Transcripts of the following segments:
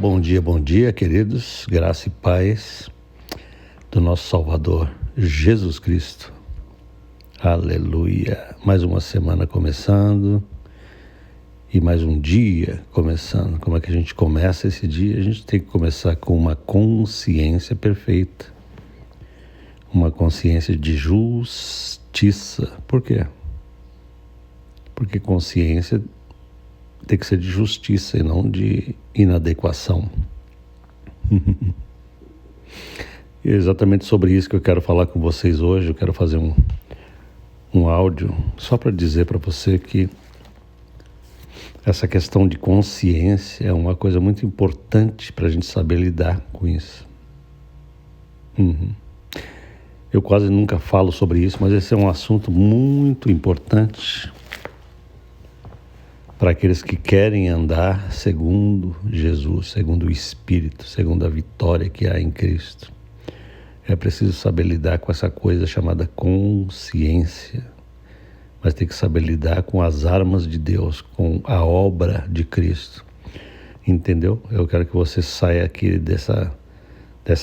bom dia, bom dia, queridos. Graça e paz do nosso Salvador Jesus Cristo. Aleluia. Mais uma semana começando e mais um dia começando. Como é que a gente começa esse dia? A gente tem que começar com uma consciência perfeita. Uma consciência de justiça. Por quê? Porque consciência tem que ser de justiça e não de inadequação. E é exatamente sobre isso que eu quero falar com vocês hoje. Eu quero fazer um áudio só para dizer para você que essa questão de consciência é uma coisa muito importante para a gente saber lidar com isso. Eu quase nunca falo sobre isso, mas esse é um assunto muito importante para aqueles que querem andar segundo Jesus, segundo o Espírito, segundo a vitória que há em Cristo. É preciso saber lidar com essa coisa chamada consciência, mas tem que saber lidar com as armas de Deus, com a obra de Cristo. Entendeu? Eu quero que você saia aqui dessa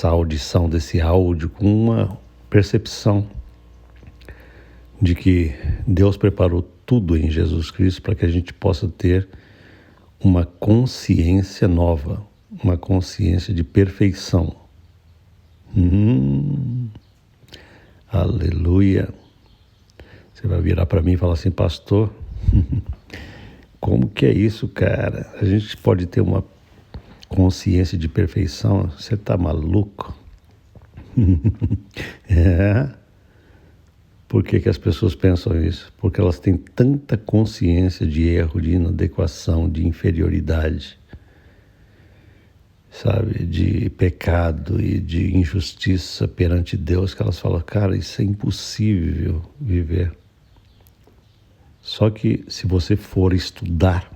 audição, desse áudio, com uma percepção de que Deus preparou tudo em Jesus Cristo para que a gente possa ter uma consciência nova, uma consciência de perfeição. Aleluia. Você vai virar para mim e falar assim: pastor, como que é isso, cara? A gente pode ter uma consciência de perfeição? Você tá maluco? Por que as pessoas pensam isso? Porque elas têm tanta consciência de erro, de inadequação, de inferioridade, sabe, de pecado e de injustiça perante Deus, que elas falam: cara, isso é impossível viver. Só que se você for estudar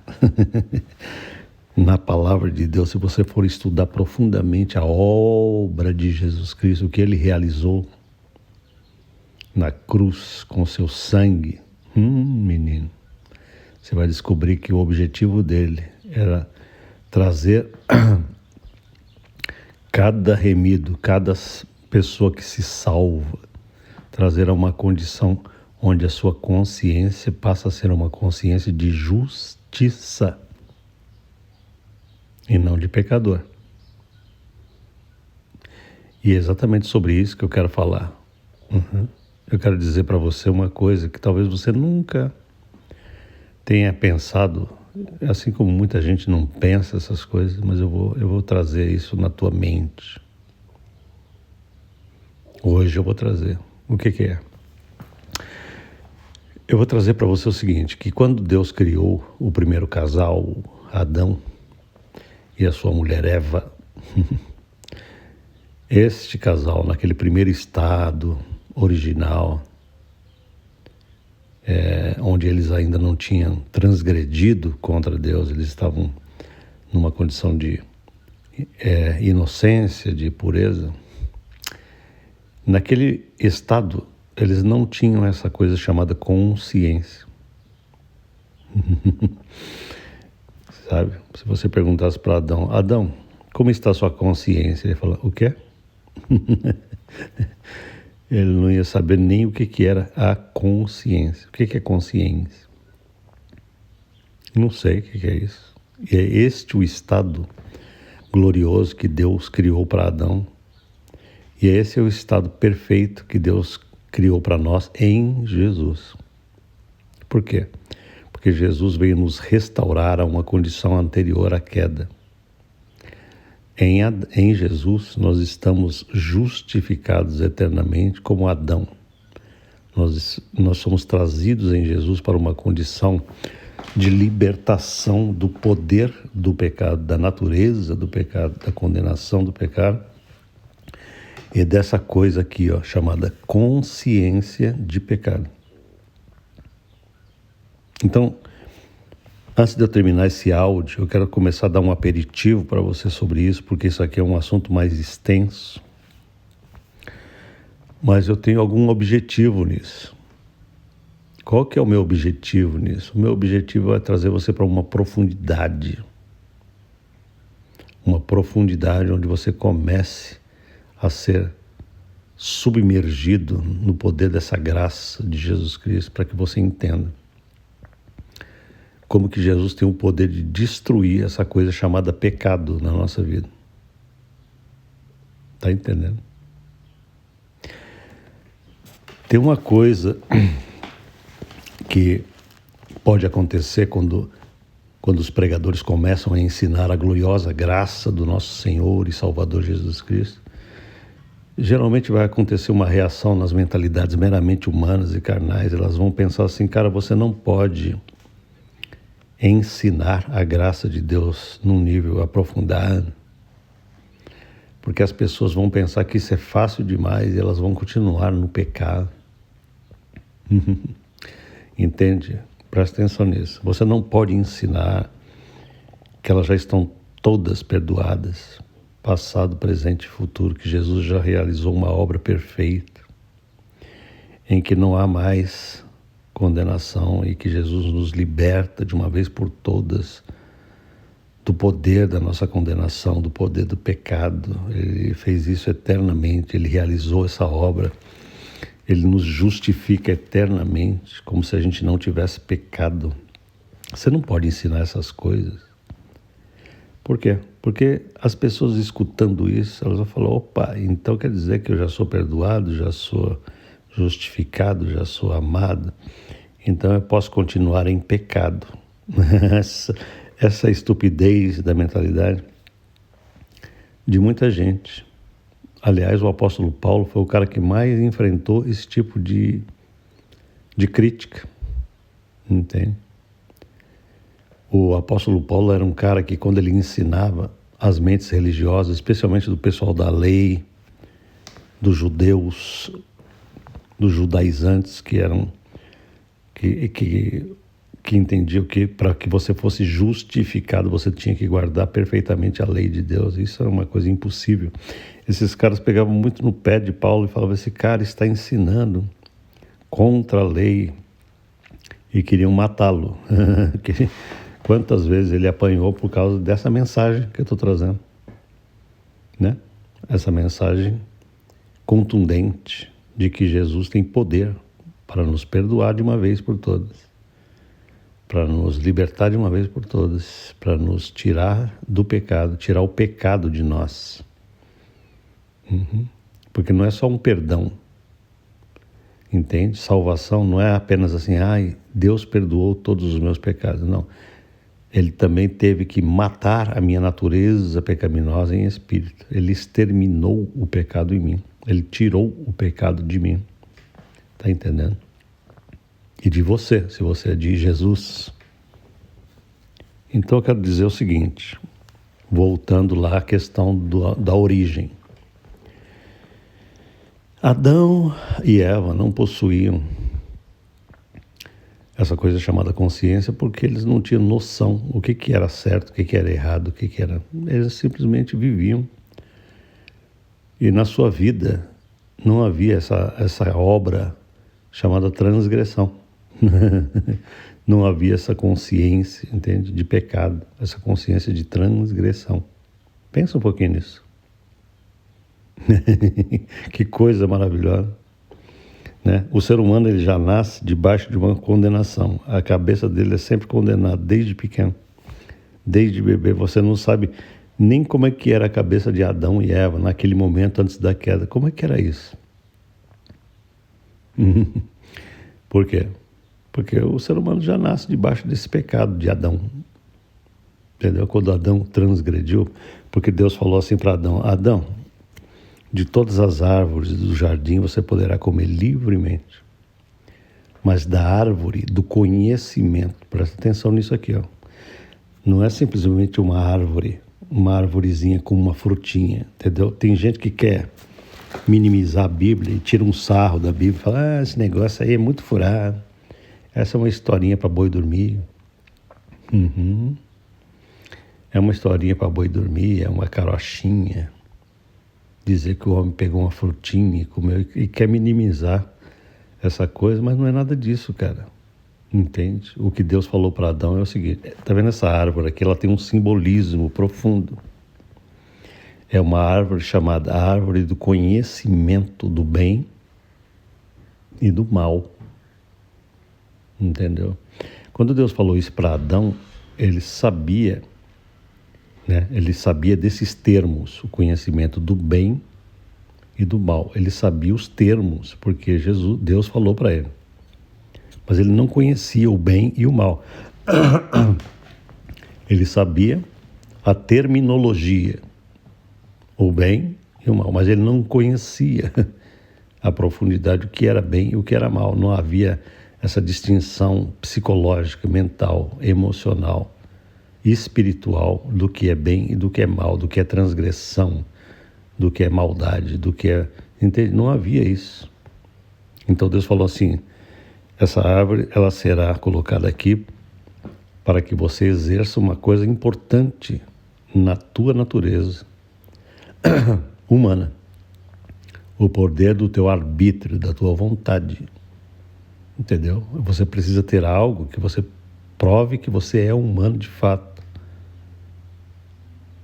na palavra de Deus, se você for estudar profundamente a obra de Jesus Cristo, o que Ele realizou na cruz com seu sangue, menino, você vai descobrir que o objetivo dele era trazer cada remido, cada pessoa que se salva, trazer a uma condição onde a sua consciência passa a ser uma consciência de justiça e não de pecador. E é exatamente sobre isso que eu quero falar. Eu quero dizer para você uma coisa que talvez você nunca tenha pensado, assim como muita gente não pensa essas coisas, mas eu vou trazer isso na tua mente. Hoje eu vou trazer. O que é? Eu vou trazer para você o seguinte, que quando Deus criou o primeiro casal, Adão e a sua mulher Eva, este casal, naquele primeiro estado original, onde eles ainda não tinham transgredido contra Deus, eles estavam numa condição de inocência, de pureza. Naquele estado, eles não tinham essa coisa chamada consciência. Sabe? Se você perguntasse para Adão: Adão, como está a sua consciência? Ele fala: o quê? Ele não ia saber nem o que era a consciência. O que é consciência? Não sei o que é isso. E é este o estado glorioso que Deus criou para Adão. E esse é o estado perfeito que Deus criou para nós em Jesus. Por quê? Porque Jesus veio nos restaurar a uma condição anterior à queda. Em Jesus, nós estamos justificados eternamente como Adão. Nós somos trazidos em Jesus para uma condição de libertação do poder do pecado, da natureza do pecado, da condenação do pecado e dessa coisa aqui, chamada consciência de pecado. Então, antes de eu terminar esse áudio, eu quero começar a dar um aperitivo para você sobre isso, porque isso aqui é um assunto mais extenso. Mas eu tenho algum objetivo nisso. Qual que é o meu objetivo nisso? O meu objetivo é trazer você para uma profundidade. uma profundidade onde você comece a ser submergido no poder dessa graça de Jesus Cristo, para que você entenda como que Jesus tem o poder de destruir essa coisa chamada pecado na nossa vida. Está entendendo? Tem uma coisa que pode acontecer quando os pregadores começam a ensinar a gloriosa graça do nosso Senhor e Salvador Jesus Cristo. Geralmente vai acontecer uma reação nas mentalidades meramente humanas e carnais. Elas vão pensar assim: cara, você não pode ensinar a graça de Deus num nível aprofundado, porque as pessoas vão pensar que isso é fácil demais e elas vão continuar no pecado. Entende? Presta atenção nisso. Você não pode ensinar que elas já estão todas perdoadas, passado, presente e futuro, que Jesus já realizou uma obra perfeita, em que não há mais condenação e que Jesus nos liberta de uma vez por todas do poder da nossa condenação, do poder do pecado. Ele fez isso eternamente, ele realizou essa obra. Ele nos justifica eternamente, como se a gente não tivesse pecado. Você não pode ensinar essas coisas. Por quê? Porque as pessoas escutando isso, elas vão falar: opa, então quer dizer que eu já sou perdoado, já sou justificado, já sou amado, então eu posso continuar em pecado. Essa estupidez da mentalidade de muita gente. Aliás, o apóstolo Paulo foi o cara que mais enfrentou esse tipo de crítica, entende? O apóstolo Paulo era um cara que, quando ele ensinava as mentes religiosas, especialmente do pessoal da lei, dos judeus, dos judaizantes, que entendiam que para que você fosse justificado, você tinha que guardar perfeitamente a lei de Deus. Isso era uma coisa impossível. Esses caras pegavam muito no pé de Paulo e falavam: esse cara está ensinando contra a lei, e queriam matá-lo. Quantas vezes ele apanhou por causa dessa mensagem que eu estou trazendo, né? Essa mensagem contundente de que Jesus tem poder para nos perdoar de uma vez por todas, para nos libertar de uma vez por todas, para nos tirar do pecado, tirar o pecado de nós. Porque não é só um perdão, entende? Salvação não é apenas assim: ai, Deus perdoou todos os meus pecados. Não. Ele também teve que matar a minha natureza pecaminosa em espírito. Ele exterminou o pecado em mim. Ele tirou o pecado de mim. Está entendendo? E de você, se você é de Jesus. Então eu quero dizer o seguinte, voltando lá à questão da origem. Adão e Eva não possuíam essa coisa chamada consciência, porque eles não tinham noção o que era certo, o que era errado, o que era... Eles simplesmente viviam. E na sua vida não havia essa obra chamada transgressão. Não havia essa consciência, entende, de pecado, essa consciência de transgressão. Pensa um pouquinho nisso. Que coisa maravilhosa, né? O ser humano, ele já nasce debaixo de uma condenação. A cabeça dele é sempre condenada desde pequeno, desde bebê. Você não sabe nem como é que era a cabeça de Adão e Eva naquele momento antes da queda. Como é que era isso? Por quê? Porque o ser humano já nasce debaixo desse pecado de Adão. Entendeu? Quando Adão transgrediu, porque Deus falou assim para Adão: Adão, de todas as árvores do jardim você poderá comer livremente, mas da árvore do conhecimento, presta atenção nisso aqui, ó. Não é simplesmente uma árvore, uma arvorezinha com uma frutinha, entendeu? Tem gente que quer minimizar a Bíblia e tira um sarro da Bíblia e fala: esse negócio aí é muito furado, essa é uma historinha para boi dormir. É uma historinha para boi dormir, é uma carochinha. Dizer que o homem pegou uma frutinha e comeu e quer minimizar essa coisa, mas não é nada disso, cara. Entende? O que Deus falou para Adão é o seguinte: tá vendo essa árvore aqui? Ela tem um simbolismo profundo. É uma árvore chamada árvore do conhecimento do bem e do mal. Entendeu? Quando Deus falou isso para Adão, ele sabia, né? Ele sabia desses termos, o conhecimento do bem e do mal. Ele sabia os termos, porque Deus falou para ele. Mas ele não conhecia o bem e o mal. Ele sabia a terminologia, o bem e o mal, mas ele não conhecia a profundidade do que era bem e o que era mal. Não havia essa distinção psicológica, mental, emocional, espiritual do que é bem e do que é mal, do que é transgressão, do que é maldade, do que é... Entende? Não havia isso. Então Deus falou assim, essa árvore ela será colocada aqui para que você exerça uma coisa importante na tua natureza humana, o poder do teu arbítrio, da tua vontade. Entendeu? Você precisa ter algo que você prove que você é humano de fato.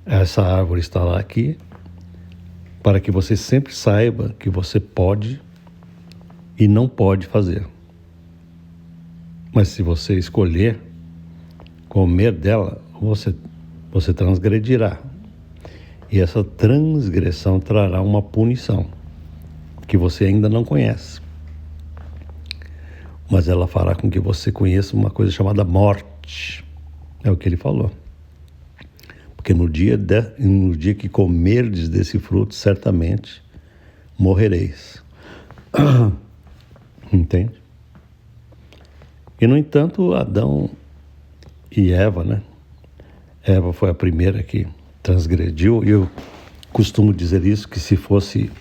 Essa árvore está lá aqui para que você sempre saiba que você pode e não pode fazer. Mas se você escolher comer dela, você transgredirá. E essa transgressão trará uma punição que você ainda não conhece. Mas ela fará com que você conheça uma coisa chamada morte. É o que ele falou. Porque no dia que comerdes desse fruto, certamente morrereis. Entende? E, no entanto, Adão e Eva, né? Eva foi a primeira que transgrediu. E eu costumo dizer isso, que se fosse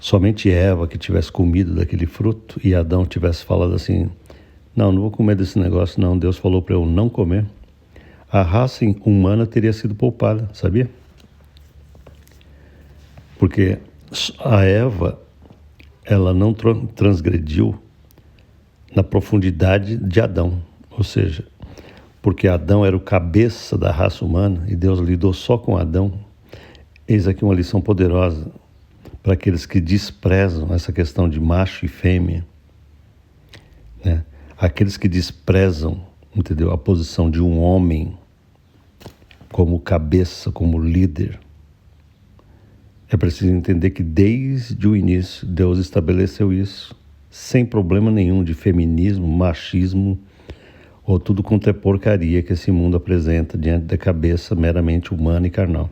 somente Eva que tivesse comido daquele fruto e Adão tivesse falado assim, não vou comer desse negócio não, Deus falou para eu não comer, a raça humana teria sido poupada, sabia? Porque a Eva, ela não transgrediu na profundidade de Adão, ou seja, porque Adão era o cabeça da raça humana e Deus lidou só com Adão. Eis aqui uma lição poderosa para aqueles que desprezam essa questão de macho e fêmea, né? Aqueles que desprezam, entendeu, a posição de um homem como cabeça, como líder. É preciso entender que desde o início Deus estabeleceu isso, sem problema nenhum de feminismo, machismo ou tudo quanto é porcaria que esse mundo apresenta diante da cabeça meramente humana e carnal.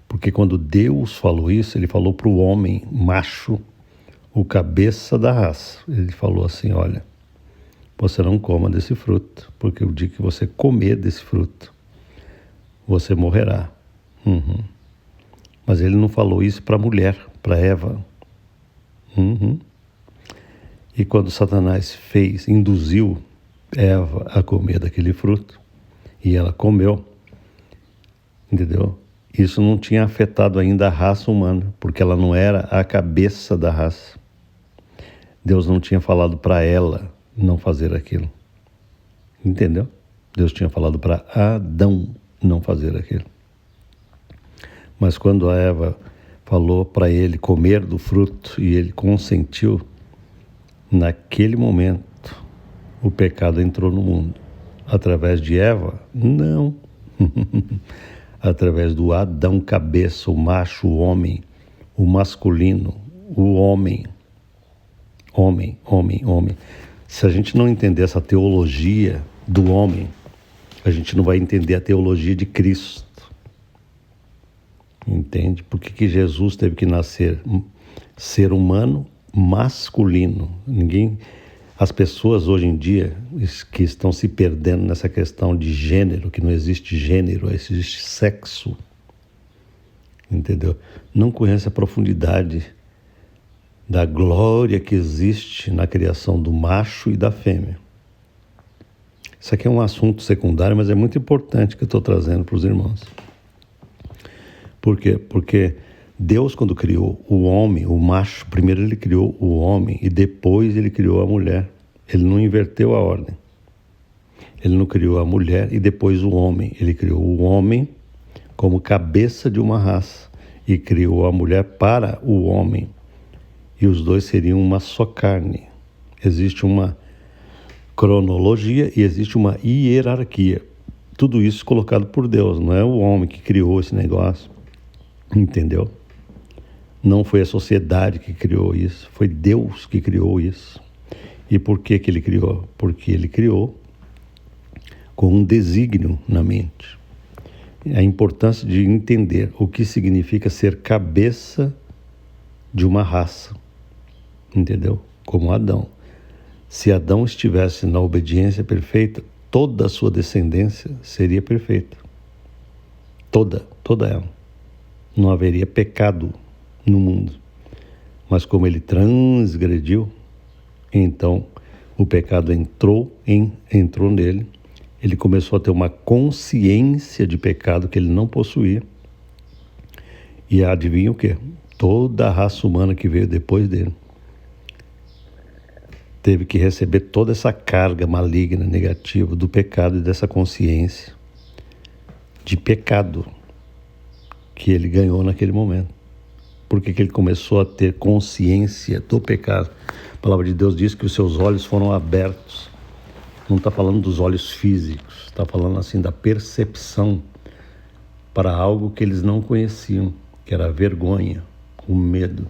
Porque quando Deus falou isso, ele falou para o homem macho, o cabeça da raça. Ele falou assim, olha, você não coma desse fruto, porque o dia que você comer desse fruto, você morrerá. Mas ele não falou isso para a mulher, para Eva. E quando Satanás induziu Eva a comer daquele fruto, e ela comeu, entendeu? Isso não tinha afetado ainda a raça humana, porque ela não era a cabeça da raça. Deus não tinha falado para ela não fazer aquilo. Entendeu? Deus tinha falado para Adão não fazer aquilo. Mas quando a Eva falou para ele comer do fruto e ele consentiu, naquele momento o pecado entrou no mundo. Através de Eva? Não. Através do Adão cabeça, o macho, o homem, o masculino, o homem. Homem. Se a gente não entender essa teologia do homem, a gente não vai entender a teologia de Cristo. Entende? Por que Jesus teve que nascer ser humano masculino? As pessoas hoje em dia que estão se perdendo nessa questão de gênero, que não existe gênero, existe sexo, entendeu? Não conhece a profundidade da glória que existe na criação do macho e da fêmea. Isso aqui é um assunto secundário, mas é muito importante que eu estou trazendo para os irmãos. Por quê? Porque Deus, quando criou o homem, o macho, primeiro ele criou o homem e depois ele criou a mulher. Ele não inverteu a ordem. Ele não criou a mulher e depois o homem. Ele criou o homem como cabeça de uma raça e criou a mulher para o homem. E os dois seriam uma só carne. Existe uma cronologia e existe uma hierarquia. Tudo isso colocado por Deus, não é o homem que criou esse negócio, entendeu? Não foi a sociedade que criou isso, foi Deus que criou isso. E por que ele criou? Porque ele criou com um desígnio na mente. A importância de entender o que significa ser cabeça de uma raça, entendeu? Como Adão. Se Adão estivesse na obediência perfeita, toda a sua descendência seria perfeita. Toda ela. Não haveria pecado no mundo. Mas como ele transgrediu, então o pecado entrou nele. Ele começou a ter uma consciência de pecado que ele não possuía. E adivinha o quê? Toda a raça humana que veio depois dele teve que receber toda essa carga maligna, negativa do pecado e dessa consciência de pecado que ele ganhou naquele momento. Por que ele começou a ter consciência do pecado? A palavra de Deus diz que os seus olhos foram abertos. Não está falando dos olhos físicos, está falando assim da percepção para algo que eles não conheciam, que era a vergonha, o medo.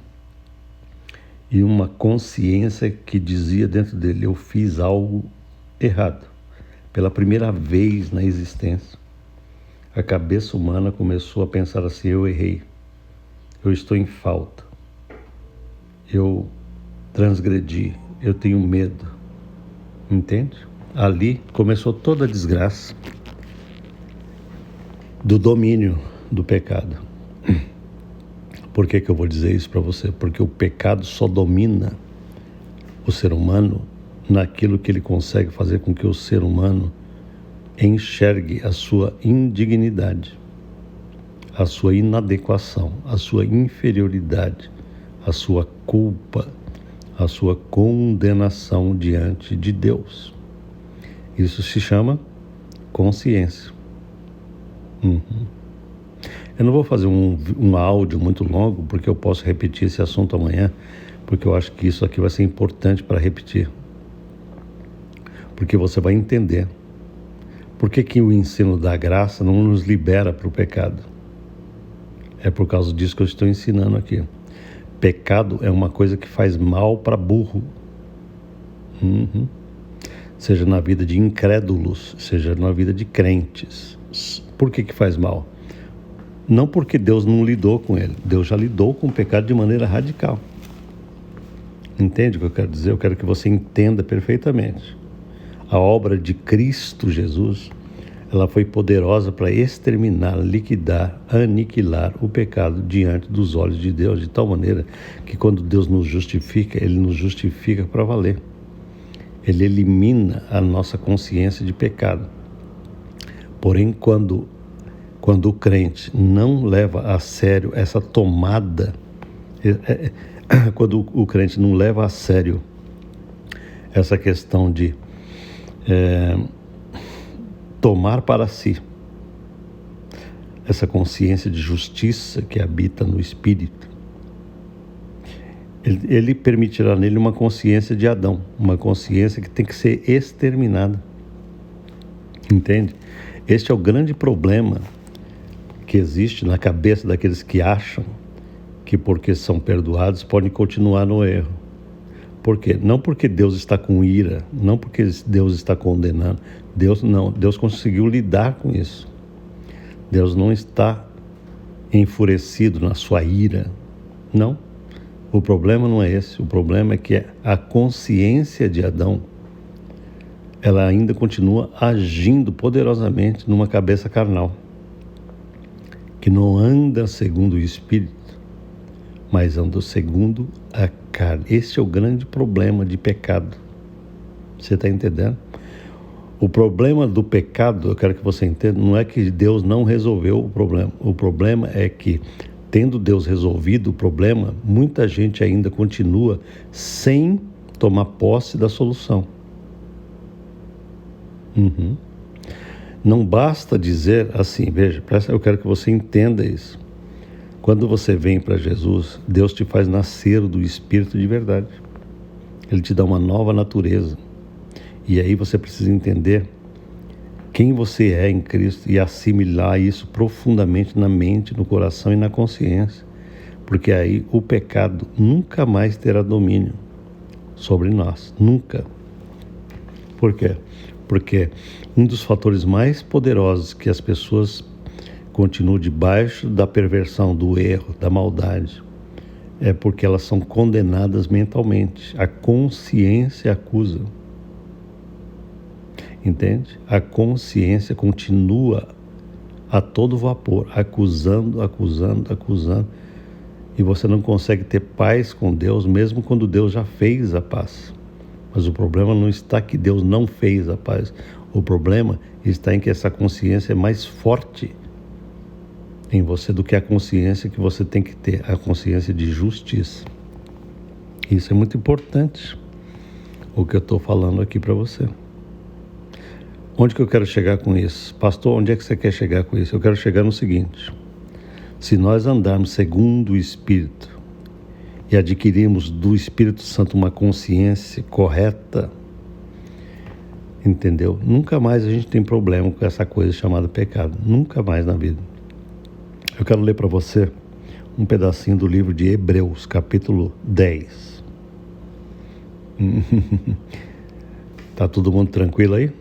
E uma consciência que dizia dentro dele: eu fiz algo errado. Pela primeira vez na existência, a cabeça humana começou a pensar assim: eu errei, eu estou em falta, eu transgredi, eu tenho medo. Entende? Ali começou toda a desgraça do domínio do pecado. Por que eu vou dizer isso para você? Porque o pecado só domina o ser humano naquilo que ele consegue fazer com que o ser humano enxergue a sua indignidade, a sua inadequação, a sua inferioridade, a sua culpa, a sua condenação diante de Deus. Isso se chama consciência. Eu não vou fazer um áudio muito longo, porque eu posso repetir esse assunto amanhã, porque eu acho que isso aqui vai ser importante para repetir. Porque você vai entender por que o ensino da graça não nos libera para o pecado. É por causa disso que eu estou ensinando aqui. Pecado é uma coisa que faz mal para burro. Seja na vida de incrédulos, seja na vida de crentes. Por que faz mal? Não porque Deus não lidou com ele. Deus já lidou com o pecado de maneira radical. Entende o que eu quero dizer? Eu quero que você entenda perfeitamente. A obra de Cristo Jesus, ela foi poderosa para exterminar, liquidar, aniquilar o pecado diante dos olhos de Deus, de tal maneira que quando Deus nos justifica, Ele nos justifica para valer. Ele elimina a nossa consciência de pecado. Porém, quando o crente não leva a sério essa tomada, quando o crente não leva a sério essa questão de tomar para si essa consciência de justiça que habita no Espírito, ele permitirá nele uma consciência de Adão, uma consciência que tem que ser exterminada. Entende? Este é o grande problema que existe na cabeça daqueles que acham que porque são perdoados podem continuar no erro. Por quê? Não porque Deus está com ira, não porque Deus está condenando. Deus conseguiu lidar com isso. Deus não está enfurecido na sua ira. Não. O problema não é esse. O problema é que a consciência de Adão, ela ainda continua agindo poderosamente numa cabeça carnal, que não anda segundo o Espírito, mas anda segundo a carne. Esse é o grande problema de pecado. Você está entendendo? O problema do pecado, eu quero que você entenda, não é que Deus não resolveu o problema. O problema é que, tendo Deus resolvido o problema, muita gente ainda continua sem tomar posse da solução. Não basta dizer assim, veja, eu quero que você entenda isso. Quando você vem para Jesus, Deus te faz nascer do Espírito de verdade. Ele te dá uma nova natureza. E aí você precisa entender quem você é em Cristo e assimilar isso profundamente na mente, no coração e na consciência. Porque aí o pecado nunca mais terá domínio sobre nós. Nunca. Por quê? Porque um dos fatores mais poderosos que as pessoas continuam debaixo da perversão, do erro, da maldade, é porque elas são condenadas mentalmente. A consciência acusa. Entende? A consciência continua a todo vapor, acusando, e você não consegue ter paz com Deus, mesmo quando Deus já fez a paz. Mas o problema não está que Deus não fez a paz. O problema está em que essa consciência é mais forte em você do que a consciência que você tem que ter, a consciência de justiça. Isso é muito importante, o que eu estou falando aqui para você. Onde que eu quero chegar com isso? Pastor, onde é que você quer chegar com isso? Eu quero chegar no seguinte: se nós andarmos segundo o Espírito e adquirirmos do Espírito Santo uma consciência correta, entendeu? Nunca mais a gente tem problema com essa coisa chamada pecado. Nunca mais na vida. Eu quero ler para você um pedacinho do livro de Hebreus, capítulo 10. Tá todo mundo tranquilo aí?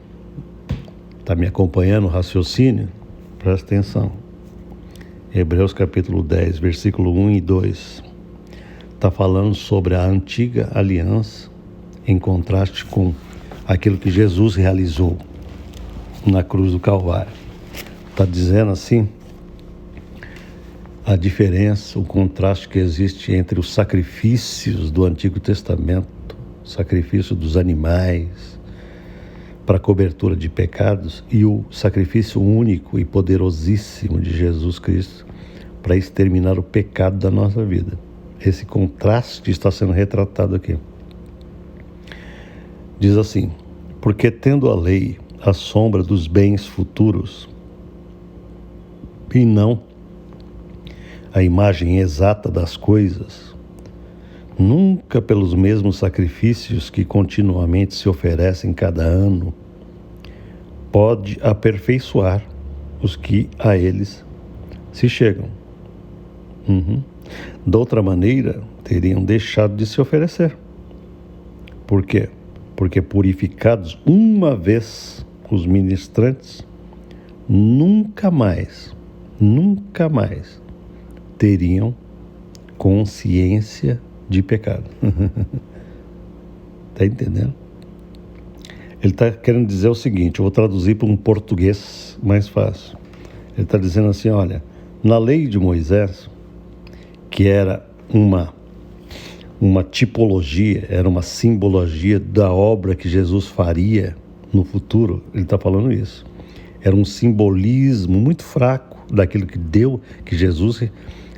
Tá me acompanhando o raciocínio? Presta atenção. Hebreus capítulo 10, versículo 1 e 2. Está falando sobre a antiga aliança em contraste com aquilo que Jesus realizou na cruz do Calvário. Está dizendo assim, a diferença, o contraste que existe entre os sacrifícios do Antigo Testamento, sacrifício dos animais para cobertura de pecados, e o sacrifício único e poderosíssimo de Jesus Cristo para exterminar o pecado da nossa vida. Esse contraste está sendo retratado aqui. Diz assim: porque tendo a lei a sombra dos bens futuros e não a imagem exata das coisas, nunca pelos mesmos sacrifícios que continuamente se oferecem cada ano, pode aperfeiçoar os que a eles se chegam. De outra maneira, teriam deixado de se oferecer. Por quê? Porque purificados uma vez os ministrantes, nunca mais teriam consciência de pecado. Está entendendo? Ele está querendo dizer o seguinte, eu vou traduzir para um português mais fácil. Ele está dizendo assim, olha, na lei de Moisés, que era uma tipologia, era uma simbologia da obra que Jesus faria no futuro, ele está falando isso. Era um simbolismo muito fraco daquilo que Jesus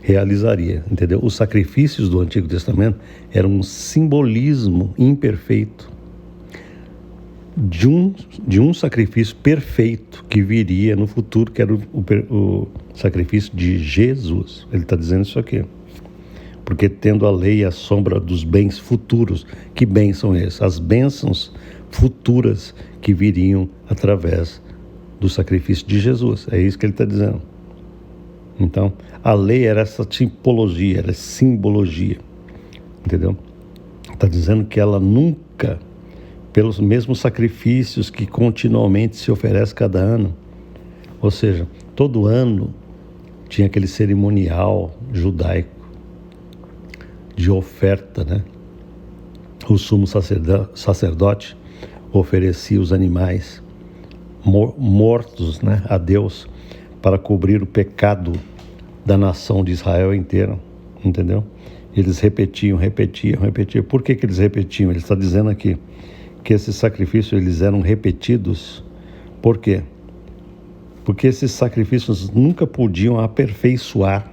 realizaria, entendeu? Os sacrifícios do Antigo Testamento eram um simbolismo imperfeito de um sacrifício perfeito que viria no futuro, que era o sacrifício de Jesus. Ele está dizendo isso aqui. Porque tendo a lei a sombra dos bens futuros. Que bens são esses? As bênçãos futuras que viriam através do sacrifício de Jesus. É isso que ele está dizendo. Então, a lei era essa tipologia, era simbologia. Entendeu? Está dizendo que ela nunca, pelos mesmos sacrifícios que continuamente se oferece cada ano, ou seja, todo ano tinha aquele cerimonial judaico de oferta, né? O sumo sacerdote oferecia os animais mortos, né, a Deus para cobrir o pecado da nação de Israel inteira, entendeu? Eles repetiam. Por que eles repetiam? Ele está dizendo aqui que esses sacrifícios eles eram repetidos. Por quê? Porque esses sacrifícios nunca podiam aperfeiçoar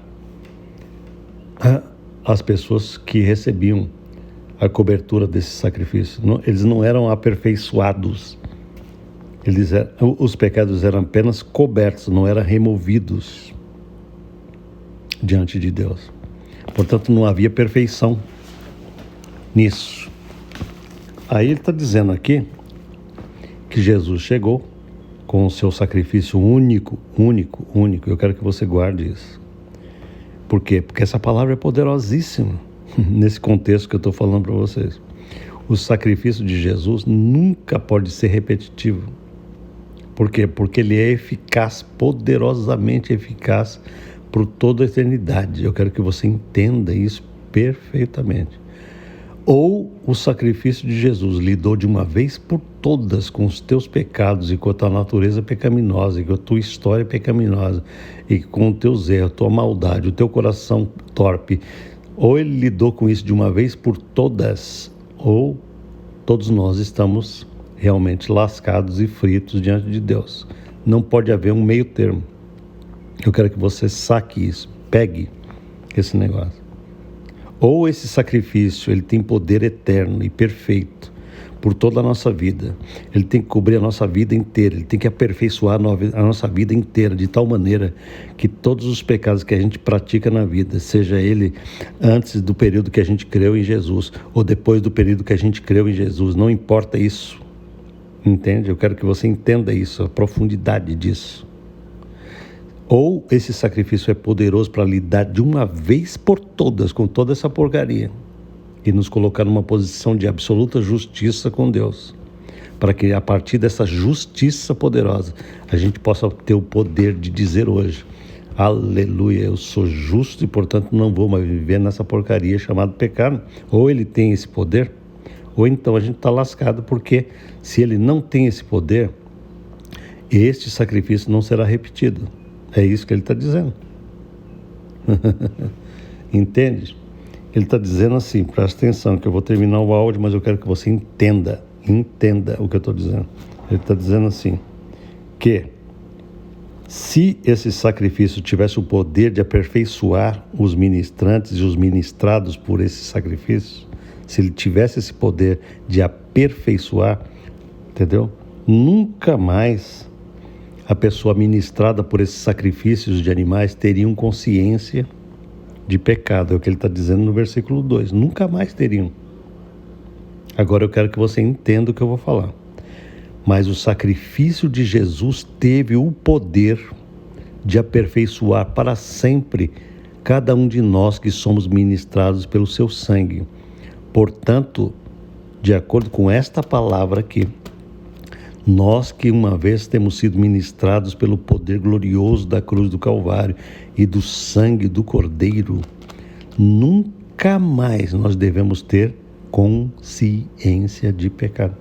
as pessoas que recebiam a cobertura desse sacrifício. Eles não eram aperfeiçoados. Os pecados eram apenas cobertos, não eram removidos diante de Deus. Portanto, não havia perfeição nisso. Aí ele está dizendo aqui que Jesus chegou com o seu sacrifício único. Eu quero que você guarde isso. Por quê? Porque essa palavra é poderosíssima nesse contexto que eu estou falando para vocês. O sacrifício de Jesus nunca pode ser repetitivo. Por quê? Porque ele é eficaz, poderosamente eficaz por toda a eternidade. Eu quero que você entenda isso perfeitamente. Ou o sacrifício de Jesus lidou de uma vez por todas com os teus pecados e com a tua natureza pecaminosa, e com a tua história pecaminosa, e com os teus erros, a tua maldade, o teu coração torpe. Ou ele lidou com isso de uma vez por todas, ou todos nós estamos realmente lascados e fritos diante de Deus. Não pode haver um meio termo. Eu quero que você saque isso, pegue esse negócio. Ou esse sacrifício, ele tem poder eterno e perfeito por toda a nossa vida. Ele tem que cobrir a nossa vida inteira, ele tem que aperfeiçoar a nossa vida inteira, de tal maneira que todos os pecados que a gente pratica na vida, seja ele antes do período que a gente creu em Jesus, ou depois do período que a gente creu em Jesus, não importa isso. Entende? Eu quero que você entenda isso, a profundidade disso. Ou esse sacrifício é poderoso para lidar de uma vez por todas com toda essa porcaria e nos colocar numa posição de absoluta justiça com Deus, para que a partir dessa justiça poderosa a gente possa ter o poder de dizer hoje: aleluia, eu sou justo e portanto não vou mais viver nessa porcaria chamada pecado. Ou ele tem esse poder, ou então a gente está lascado, porque se ele não tem esse poder, este sacrifício não será repetido. É isso que ele está dizendo. Entende? Ele está dizendo assim, presta atenção, que eu vou terminar o áudio, mas eu quero que você entenda o que eu estou dizendo. Ele está dizendo assim, que se esse sacrifício tivesse o poder de aperfeiçoar os ministrantes e os ministrados por esse sacrifício, se ele tivesse esse poder de aperfeiçoar, entendeu? Nunca mais a pessoa ministrada por esses sacrifícios de animais teriam consciência de pecado. É o que ele está dizendo no versículo 2. Nunca mais teriam. Agora eu quero que você entenda o que eu vou falar. Mas o sacrifício de Jesus teve o poder de aperfeiçoar para sempre cada um de nós que somos ministrados pelo seu sangue. Portanto, de acordo com esta palavra aqui, nós que uma vez temos sido ministrados pelo poder glorioso da cruz do Calvário e do sangue do Cordeiro, nunca mais nós devemos ter consciência de pecado.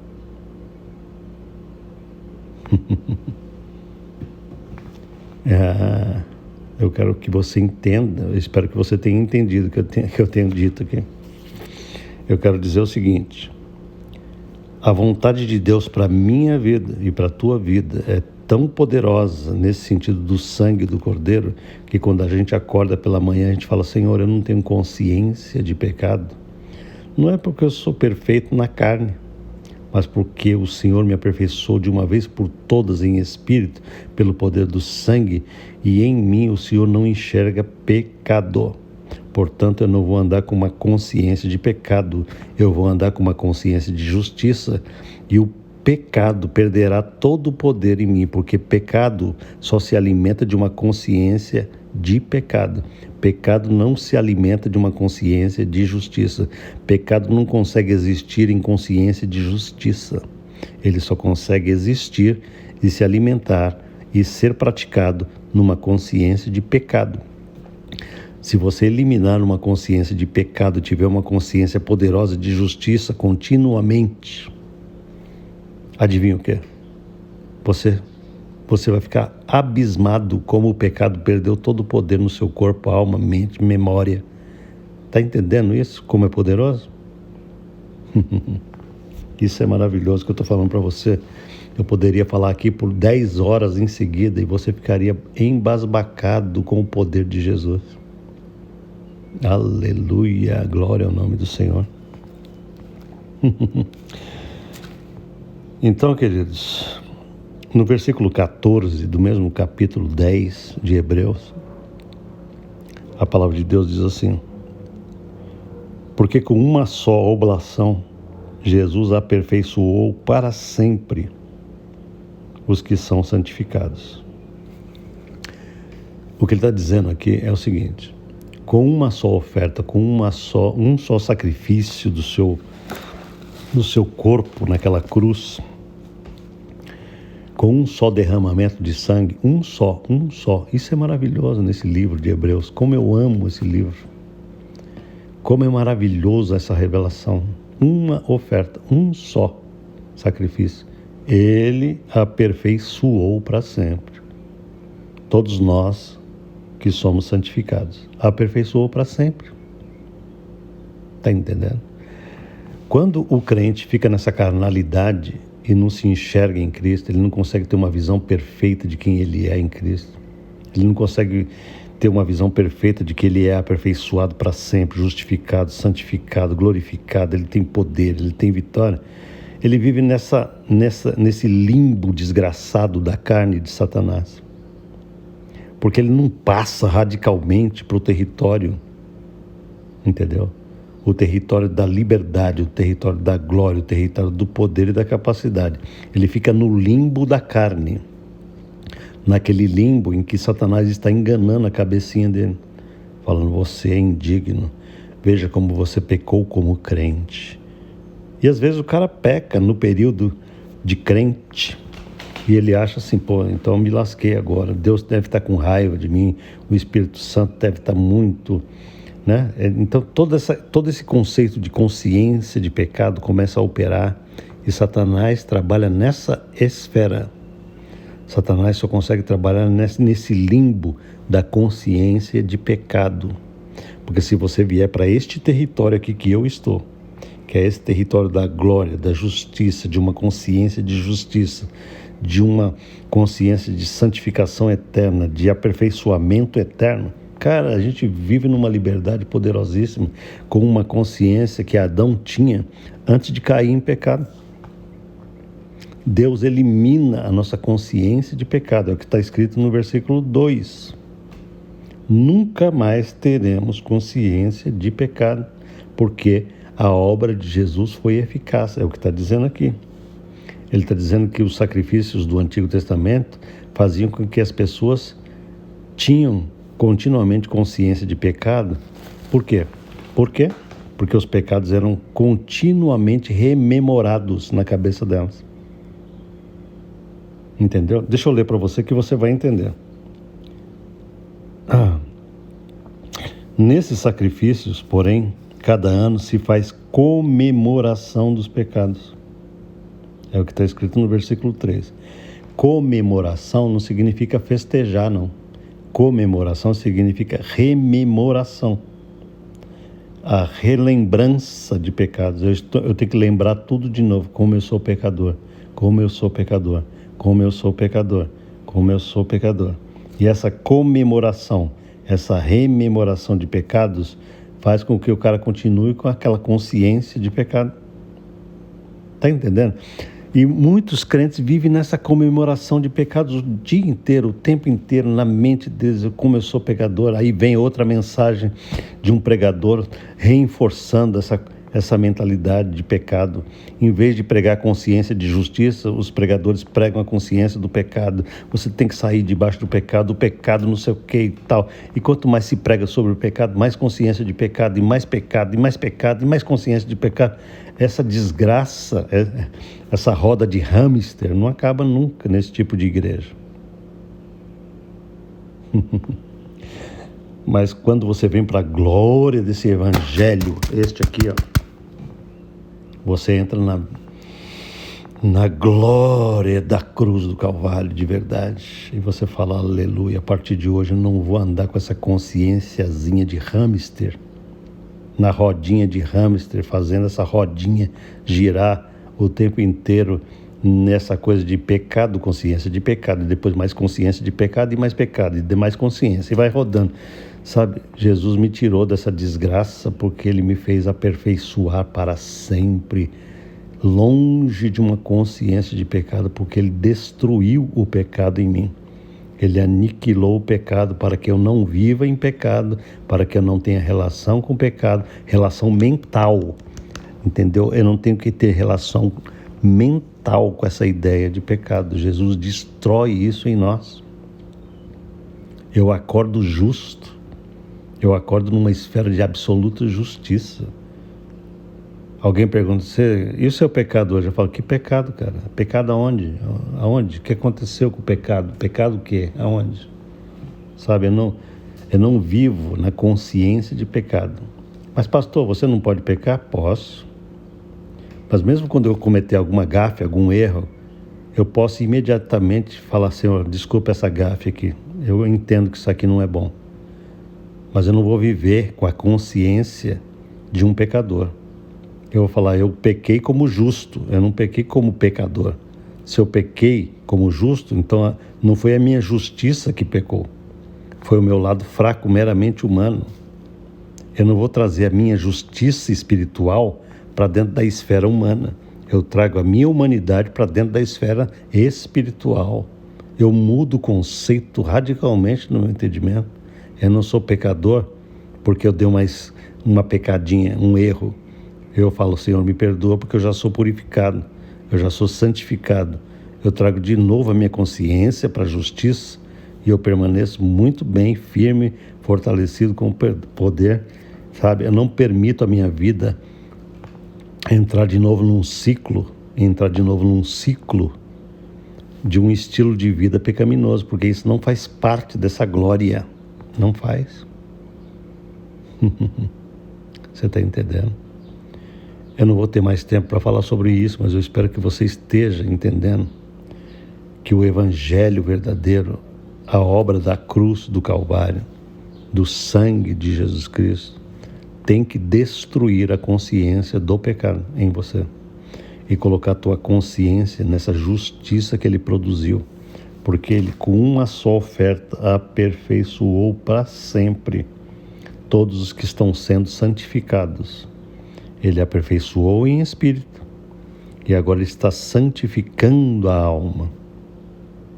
Eu quero que você entenda, eu espero que você tenha entendido o que eu tenho dito aqui. Eu quero dizer o seguinte: a vontade de Deus para a minha vida e para a tua vida é tão poderosa nesse sentido do sangue do Cordeiro, que quando a gente acorda pela manhã a gente fala: Senhor, eu não tenho consciência de pecado. Não é porque eu sou perfeito na carne, mas porque o Senhor me aperfeiçoou de uma vez por todas em espírito, pelo poder do sangue, e em mim o Senhor não enxerga pecado. Portanto, eu não vou andar com uma consciência de pecado, eu vou andar com uma consciência de justiça, e o pecado perderá todo o poder em mim, porque pecado só se alimenta de uma consciência de pecado. Pecado não se alimenta de uma consciência de justiça. Pecado não consegue existir em consciência de justiça. Ele só consegue existir e se alimentar e ser praticado numa consciência de pecado. Se você eliminar uma consciência de pecado, tiver uma consciência poderosa de justiça continuamente, adivinha o quê? Você vai ficar abismado como o pecado perdeu todo o poder no seu corpo, alma, mente, memória. Está entendendo isso? Como é poderoso? Isso é maravilhoso que eu estou falando para você. Eu poderia falar aqui por 10 horas em seguida e você ficaria embasbacado com o poder de Jesus. Aleluia, glória ao nome do Senhor. Então, queridos, No versículo 14 do mesmo capítulo 10 de Hebreus, a palavra de Deus diz assim: porque com uma só oblação Jesus aperfeiçoou para sempre os que são santificados. O que ele está dizendo aqui é o seguinte: com uma só oferta, com um só sacrifício do seu corpo naquela cruz, com um só derramamento de sangue, um só. Isso é maravilhoso nesse livro de Hebreus. Como eu amo esse livro. Como é maravilhoso essa revelação. Uma oferta, um só sacrifício. Ele aperfeiçoou para sempre. Todos nós que somos santificados. Aperfeiçoou para sempre. Está entendendo? Quando o crente fica nessa carnalidade e não se enxerga em Cristo, ele não consegue ter uma visão perfeita de quem ele é em Cristo. Ele não consegue ter uma visão perfeita de que ele é aperfeiçoado para sempre, justificado, santificado, glorificado, ele tem poder, ele tem vitória. Ele vive nesse limbo desgraçado da carne de Satanás. Porque ele não passa radicalmente para o território, entendeu? O território da liberdade, o território da glória, o território do poder e da capacidade. Ele fica no limbo da carne, naquele limbo em que Satanás está enganando a cabecinha dele, falando: você é indigno, veja como você pecou como crente. E às vezes o cara peca no período de crente, e ele acha assim: pô, então eu me lasquei agora, Deus deve estar com raiva de mim, o Espírito Santo deve estar muito... né? Então todo esse conceito de consciência de pecado começa a operar, e Satanás trabalha nessa esfera. Satanás só consegue trabalhar nesse limbo da consciência de pecado. Porque se você vier para este território aqui que eu estou, que é esse território da glória, da justiça, de uma consciência de justiça, de uma consciência de santificação eterna, de aperfeiçoamento eterno, cara, a gente vive numa liberdade poderosíssima, com uma consciência que Adão tinha antes de cair em pecado. Deus elimina a nossa consciência de pecado, é o que está escrito no versículo 2. Nunca mais teremos consciência de pecado, porque a obra de Jesus foi eficaz, é o que está dizendo aqui. Ele está dizendo que os sacrifícios do Antigo Testamento faziam com que as pessoas tinham continuamente consciência de pecado. Por quê? Por quê? Porque os pecados eram continuamente rememorados na cabeça delas. Entendeu? Deixa eu ler para você que você vai entender. Nesses sacrifícios, porém, cada ano se faz comemoração dos pecados. É o que está escrito no versículo 3. Comemoração não significa festejar, não. Comemoração significa rememoração. A relembrança de pecados. Eu tenho que lembrar tudo de novo. Como eu sou pecador. Como eu sou pecador. Como eu sou pecador. Como eu sou pecador. E essa comemoração, essa rememoração de pecados faz com que o cara continue com aquela consciência de pecado. Está entendendo? E muitos crentes vivem nessa comemoração de pecados o dia inteiro, o tempo inteiro, na mente deles: como eu sou pecador. Aí vem outra mensagem de um pregador reforçando essa mentalidade de pecado. Em vez de pregar a consciência de justiça, os pregadores pregam a consciência do pecado. Você tem que sair debaixo do pecado não sei o que e tal. E quanto mais se prega sobre o pecado, mais consciência de pecado, e mais pecado, e mais pecado, e mais consciência de pecado. Essa desgraça, essa roda de hamster não acaba nunca nesse tipo de igreja. Mas quando você vem para a glória desse evangelho, este aqui, ó, você entra na glória da cruz do Calvário de verdade, e você fala: aleluia, a partir de hoje eu não vou andar com essa consciênciazinha de hamster, na rodinha de hamster, fazendo essa rodinha girar o tempo inteiro nessa coisa de pecado, consciência de pecado, e depois mais consciência de pecado, e mais pecado, e mais consciência, e vai rodando. Sabe, Jesus me tirou dessa desgraça porque Ele me fez aperfeiçoar para sempre. longe de uma consciência de pecado, porque Ele destruiu o pecado em mim. Ele aniquilou o pecado para que eu não viva em pecado, para que eu não tenha relação com o pecado, relação mental, entendeu? Eu não tenho que ter relação mental com essa ideia de pecado. Jesus destrói isso em nós. Eu acordo justo, eu acordo numa esfera de absoluta justiça. Alguém pergunta, e o seu pecado hoje? Eu falo, que pecado, cara? Pecado aonde? Aonde? O que aconteceu com o pecado? Pecado o quê? Aonde? Sabe, eu não vivo na consciência de pecado. Mas pastor, você não pode pecar? Posso. Mas mesmo quando eu cometer alguma gafe, algum erro, eu posso imediatamente falar, Senhor, desculpa essa gafe aqui. Eu entendo que isso aqui não é bom. Mas eu não vou viver com a consciência de um pecador. Eu vou falar, eu pequei como justo, eu não pequei como pecador. Se eu pequei como justo, então não foi a minha justiça que pecou. Foi o meu lado fraco, meramente humano. Eu não vou trazer a minha justiça espiritual para dentro da esfera humana. Eu trago a minha humanidade para dentro da esfera espiritual. Eu mudo o conceito radicalmente no meu entendimento. Eu não sou pecador porque eu dei uma pecadinha, um erro. Eu falo, Senhor, me perdoa porque eu já sou purificado, eu já sou santificado. Eu trago de novo a minha consciência para a justiça e eu permaneço muito bem, firme, fortalecido com o poder, sabe? Eu não permito a minha vida entrar de novo num ciclo de um estilo de vida pecaminoso, porque isso não faz parte dessa glória, não faz. Você está entendendo? Eu não vou ter mais tempo para falar sobre isso, mas eu espero que você esteja entendendo que o Evangelho verdadeiro, a obra da cruz do Calvário, do sangue de Jesus Cristo, tem que destruir a consciência do pecado em você e colocar a tua consciência nessa justiça que Ele produziu, porque Ele, com uma só oferta, aperfeiçoou para sempre todos os que estão sendo santificados. Ele aperfeiçoou em espírito e agora Ele está santificando a alma.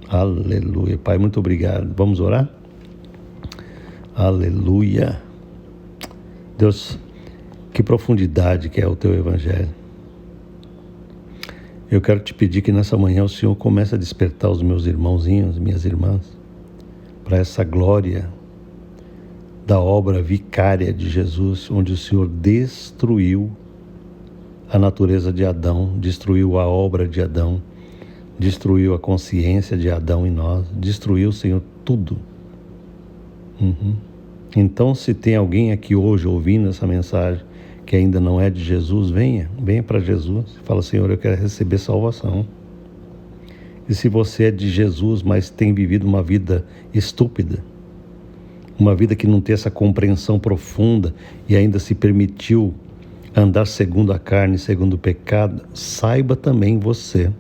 Aleluia. Pai, muito obrigado. Vamos orar? Aleluia. Deus, que profundidade que é o Teu Evangelho. Eu quero te pedir que nessa manhã o Senhor comece a despertar os meus irmãozinhos, minhas irmãs, para essa glória da obra vicária de Jesus, onde o Senhor destruiu a natureza de Adão, destruiu a obra de Adão, destruiu a consciência de Adão em nós, destruiu, Senhor, tudo. Então, se tem alguém aqui hoje ouvindo essa mensagem que ainda não é de Jesus, venha para Jesus. Fala, Senhor, eu quero receber salvação. E se você é de Jesus, mas tem vivido uma vida estúpida, uma vida que não tem essa compreensão profunda e ainda se permitiu andar segundo a carne, segundo o pecado, saiba também você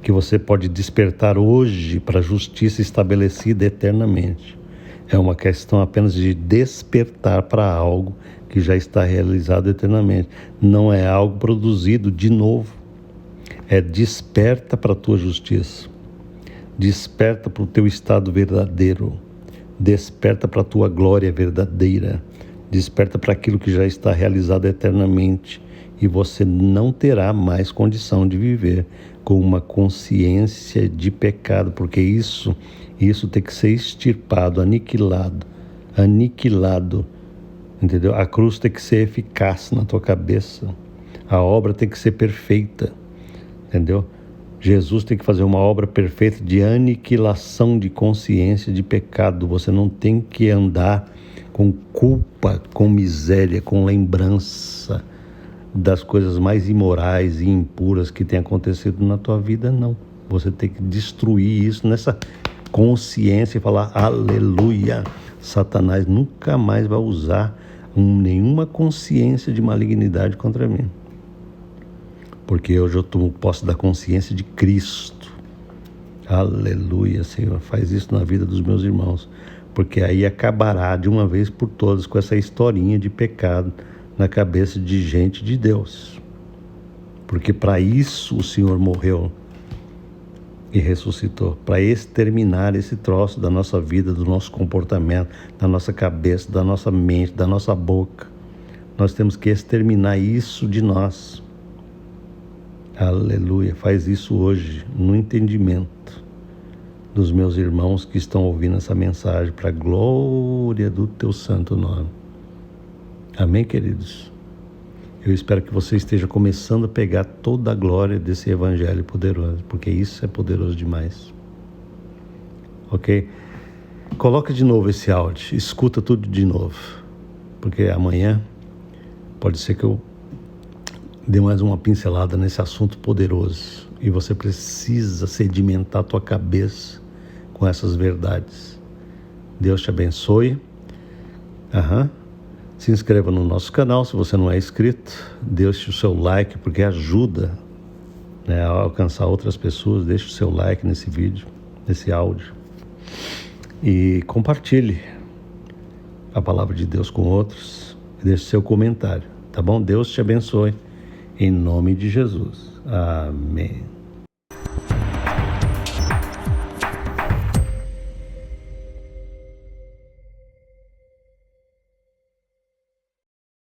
que você pode despertar hoje para a justiça estabelecida eternamente. É uma questão apenas de despertar para algo que já está realizado eternamente. Não é algo produzido de novo. É desperta para a tua justiça. Desperta para o teu estado verdadeiro. Desperta para a tua glória verdadeira. Desperta para aquilo que já está realizado eternamente. E você não terá mais condição de viver com uma consciência de pecado, porque isso tem que ser extirpado, aniquilado, entendeu? A cruz tem que ser eficaz na tua cabeça, a obra tem que ser perfeita, entendeu? Jesus tem que fazer uma obra perfeita de aniquilação de consciência de pecado. Você não tem que andar com culpa, com miséria, com lembrança das coisas mais imorais e impuras que tem acontecido na tua vida, não. Você tem que destruir isso nessa consciência e falar, aleluia, Satanás nunca mais vai usar nenhuma consciência de malignidade contra mim. Porque hoje eu tomo posse da consciência de Cristo. Aleluia, Senhor, faz isso na vida dos meus irmãos, porque aí acabará de uma vez por todas com essa historinha de pecado na cabeça de gente de Deus. Porque para isso o Senhor morreu e ressuscitou, para exterminar esse troço da nossa vida, do nosso comportamento, da nossa cabeça, da nossa mente, da nossa boca. Nós temos que exterminar isso de nós. Aleluia. Faz isso hoje, no entendimento dos meus irmãos que estão ouvindo essa mensagem, para a glória do teu santo nome. Amém, queridos? Eu espero que você esteja começando a pegar toda a glória desse evangelho poderoso, porque isso é poderoso demais. Ok? Coloca de novo esse áudio, escuta tudo de novo, porque amanhã pode ser que eu dê mais uma pincelada nesse assunto poderoso e você precisa sedimentar a tua cabeça com essas verdades. Deus te abençoe. Se inscreva no nosso canal se você não é inscrito. Deixe o seu like, porque ajuda, né, a alcançar outras pessoas. Deixe o seu like nesse vídeo, nesse áudio. E compartilhe a palavra de Deus com outros. E deixe seu comentário, tá bom? Deus te abençoe. Em nome de Jesus. Amém.